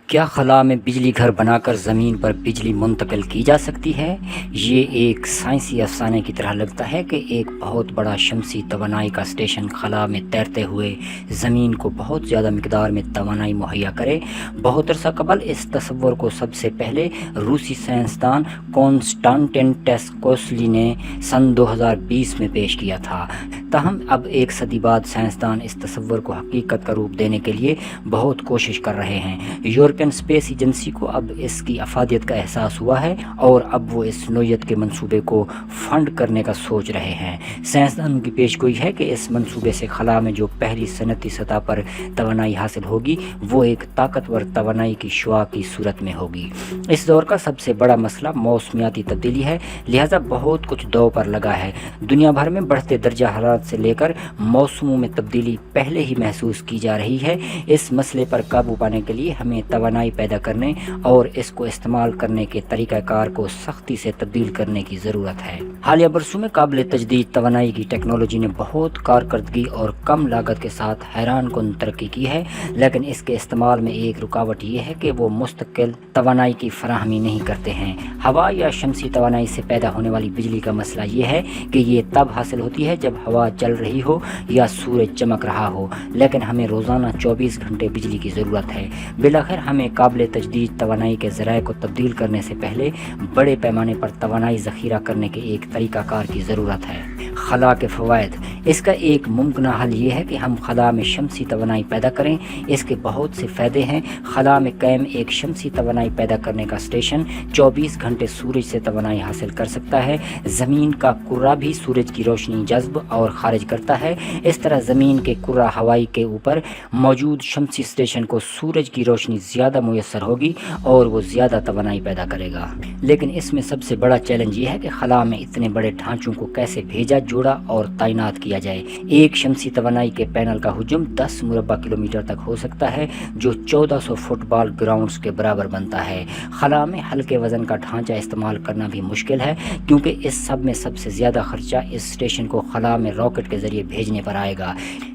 کیا خلا میں بجلی گھر بنا کر زمین پر بجلی منتقل کی جا سکتی ہے؟ یہ ایک سائنسی افسانے کی طرح لگتا ہے کہ ایک بہت بڑا شمسی توانائی کا اسٹیشن خلا میں تیرتے ہوئے زمین کو بہت زیادہ مقدار میں توانائی مہیا کرے۔ بہت عرصہ قبل اس تصور کو سب سے پہلے روسی سائنسدان کونسٹانٹن ٹسکوسلی نے سن 2020 میں پیش کیا تھا۔ تاہم اب ایک صدی بعد سائنسدان اس تصور کو حقیقت کا روپ دینے کے لیے بہت کوشش کر رہے ہیں۔ یورپین اسپیس ایجنسی کو اب اس کی افادیت کا احساس ہوا ہے اور اب وہ اس نوعیت کے منصوبے کو فنڈ کرنے کا سوچ رہے ہیں۔ سائنسدانوں کی پیش گوئی ہے کہ اس منصوبے سے خلا میں جو پہلی صنعتی سطح پر توانائی حاصل ہوگی وہ ایک طاقتور توانائی کی شعاع کی صورت میں ہوگی۔ اس دور کا سب سے بڑا مسئلہ موسمیاتی تبدیلی ہے، لہذا بہت کچھ دو پر لگا ہے۔ دنیا بھر میں بڑھتے درجہ حرارت سے لے کر موسموں میں تبدیلی پہلے ہی محسوس کی جا رہی ہے۔ اس مسئلے پر قابو پانے کے لیے ہمیں توانائی پیدا کرنے اور اس کو استعمال کرنے کے طریقہ کار کو سختی سے تبدیل کرنے کی ضرورت ہے۔ حالیہ برسوں میں قابل تجدید توانائی کی ٹیکنالوجی نے بہت کارکردگی اور کم لاگت کے ساتھ حیران کن ترقی کی ہے، لیکن اس کے استعمال میں ایک رکاوٹ یہ ہے کہ وہ مستقل توانائی کی فراہمی نہیں کرتے ہیں۔ ہوا یا شمسی توانائی سے پیدا ہونے والی بجلی کا مسئلہ یہ ہے کہ یہ تب حاصل ہوتی ہے جب ہوا چل رہی ہو یا سورج چمک رہا ہو، لیکن ہمیں روزانہ 24 گھنٹے بجلی کی ضرورت ہے۔ بالآخر ہمیں قابل تجدید توانائی کے ذرائع کو تبدیل کرنے سے پہلے بڑے پیمانے پر توانائی ذخیرہ کرنے کے ایک طریقہ کار کی ضرورت ہے۔ خلا کے فوائد۔ اس کا ایک ممکنہ حل یہ ہے کہ ہم خلا میں شمسی توانائی پیدا کریں۔ اس کے بہت سے فائدے ہیں۔ خلا میں قائم ایک شمسی توانائی پیدا کرنے کا اسٹیشن 24 گھنٹے سورج سے توانائی حاصل کر سکتا ہے۔ زمین کا کرہ بھی سورج کی روشنی جذب اور خارج کرتا ہے۔ اس طرح زمین کے کرہ ہوائی کے اوپر موجود شمسی اسٹیشن کو سورج کی روشنی زیادہ میسر ہوگی اور وہ زیادہ توانائی پیدا کرے گا۔ لیکن اس میں سب سے بڑا چیلنج یہ ہے کہ خلا میں اتنے بڑے ڈھانچوں کو کیسے بھیجا، جوڑا اور تعینات کیا جائے۔ ایک شمسی توانائی کے پینل کا حجم 10 مربع کلومیٹر تک ہو سکتا ہے، جو 1400 فٹ بال گراؤنڈز کے برابر بنتا ہے۔ خلا میں ہلکے وزن کا ڈھانچہ استعمال کرنا بھی مشکل ہے، کیونکہ اس سب میں سب سے زیادہ خرچہ اس اسٹیشن کو خلا میں راکٹ کے ذریعے بھیجنے پر آئے گا۔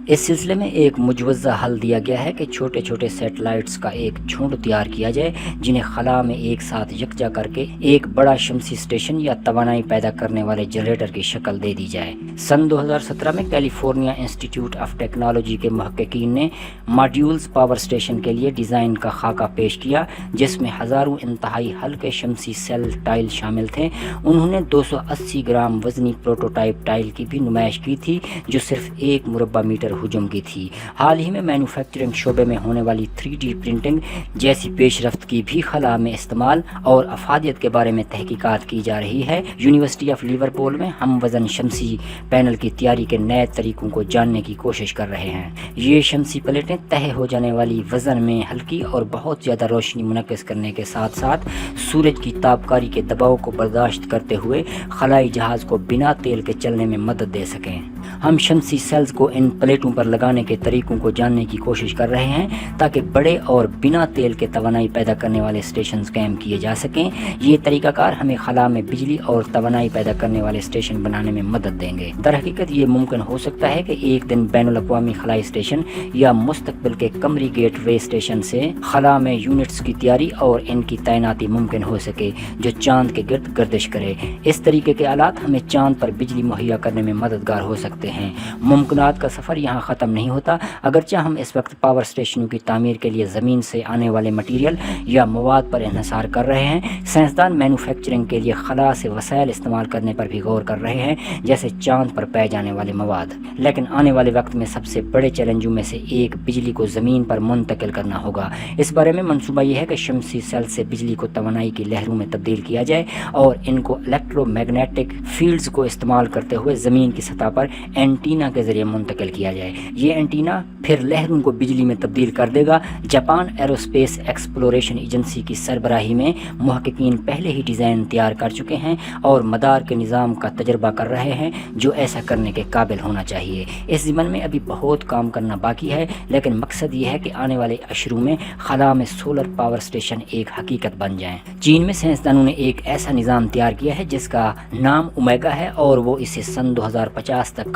اس سلسلے میں ایک مجوزہ حل دیا گیا ہے کہ چھوٹے چھوٹے سیٹلائٹس کا ایک جھنڈ تیار کیا جائے، جنہیں خلا میں ایک ساتھ یکجا کر کے ایک بڑا شمسی اسٹیشن یا توانائی پیدا کرنے والے جنریٹر کی شکل دے دی جائے۔ سن 2017 میں کیلیفورنیا انسٹی ٹیوٹ آف ٹیکنالوجی کے محققین نے ماڈیولز پاور اسٹیشن کے لیے ڈیزائن کا خاکہ پیش کیا، جس میں ہزاروں انتہائی ہلکے شمسی سیل ٹائل شامل تھے۔ انہوں نے 280 گرام وزنی پروٹوٹائپ ٹائل کی بھی نمائش کی تھی، جو صرف 1 مربع میٹر حجم کی تھی۔ حال ہی میں مینوفیکچرنگ شعبے میں ہونے والی 3D پرنٹنگ جیسی پیش رفت کی بھی خلا میں استعمال اور افادیت کے بارے میں تحقیقات کی جا رہی ہے۔ یونیورسٹی آف لیورپول میں ہم وزن شمسی پینل کی تیاری کے نئے طریقوں کو جاننے کی کوشش کر رہے ہیں۔ یہ شمسی پلیٹیں تہہ ہو جانے والی وزن میں ہلکی اور بہت زیادہ روشنی منعکس کرنے کے ساتھ ساتھ سورج کی تابکاری کے دباؤ کو برداشت کرتے ہوئے خلائی جہاز کو بنا تیل کے چلنے میں مدد دے سکیں۔ ہم شمسی سیلز کو ان پلیٹوں پر لگانے کے طریقوں کو جاننے کی کوشش کر رہے ہیں تاکہ بڑے اور بنا تیل کے توانائی پیدا کرنے والے اسٹیشنز قائم کیے جا سکیں۔ یہ طریقہ کار ہمیں خلا میں بجلی اور توانائی پیدا کرنے والے اسٹیشن بنانے میں مدد دیں گے۔ در حقیقت یہ ممکن ہو سکتا ہے کہ ایک دن بین الاقوامی خلائی اسٹیشن یا مستقبل کے قمری گیٹ وے اسٹیشن سے خلا میں یونٹس کی تیاری اور ان کی تعیناتی ممکن ہو سکے جو چاند کے گرد گردش کرے۔ اس طریقے کے آلات ہمیں چاند پر بجلی مہیا کرنے میں مددگار ہو سکتے ہیں۔ ممکنات کا سفر یہاں ختم نہیں ہوتا۔ اگرچہ ہم اس وقت پاور اسٹیشنوں کی تعمیر کے لیے زمین سے آنے والے مٹیریل یا مواد پر انحصار کر رہے ہیں، سائنسدان مینوفیکچرنگ کے لیے خلا سے وسائل استعمال کرنے پر بھی غور کر رہے ہیں، جیسے چاند پر پائے جانے والے مواد۔ لیکن آنے والے وقت میں سب سے بڑے چیلنجوں میں سے ایک بجلی کو زمین پر منتقل کرنا ہوگا۔ اس بارے میں منصوبہ یہ ہے کہ شمسی سیل سے بجلی کو توانائی کی لہروں میں تبدیل کیا جائے اور ان کو الیکٹرو میگنیٹک فیلڈز کو استعمال کرتے ہوئے زمین کی سطح پر اینٹینا کے ذریعے منتقل کیا جائے۔ یہ اینٹینا پھر لہروں کو بجلی میں تبدیل کر دے گا۔ جاپان ایروسپیس ایکسپلوریشن ایجنسی کی سربراہی میں محققین پہلے ہی ڈیزائن تیار کر چکے ہیں اور مدار کے نظام کا تجربہ کر رہے ہیں جو ایسا کرنے کے قابل ہونا چاہیے۔ اس ضمن میں ابھی بہت کام کرنا باقی ہے، لیکن مقصد یہ ہے کہ آنے والے اشروں میں خلا میں سولر پاور اسٹیشن ایک حقیقت بن جائیں۔ چین میں سائنسدانوں نے ایک ایسا نظام تیار کیا ہے جس کا نام اومیگا ہے اور وہ اسے سن 2050 تک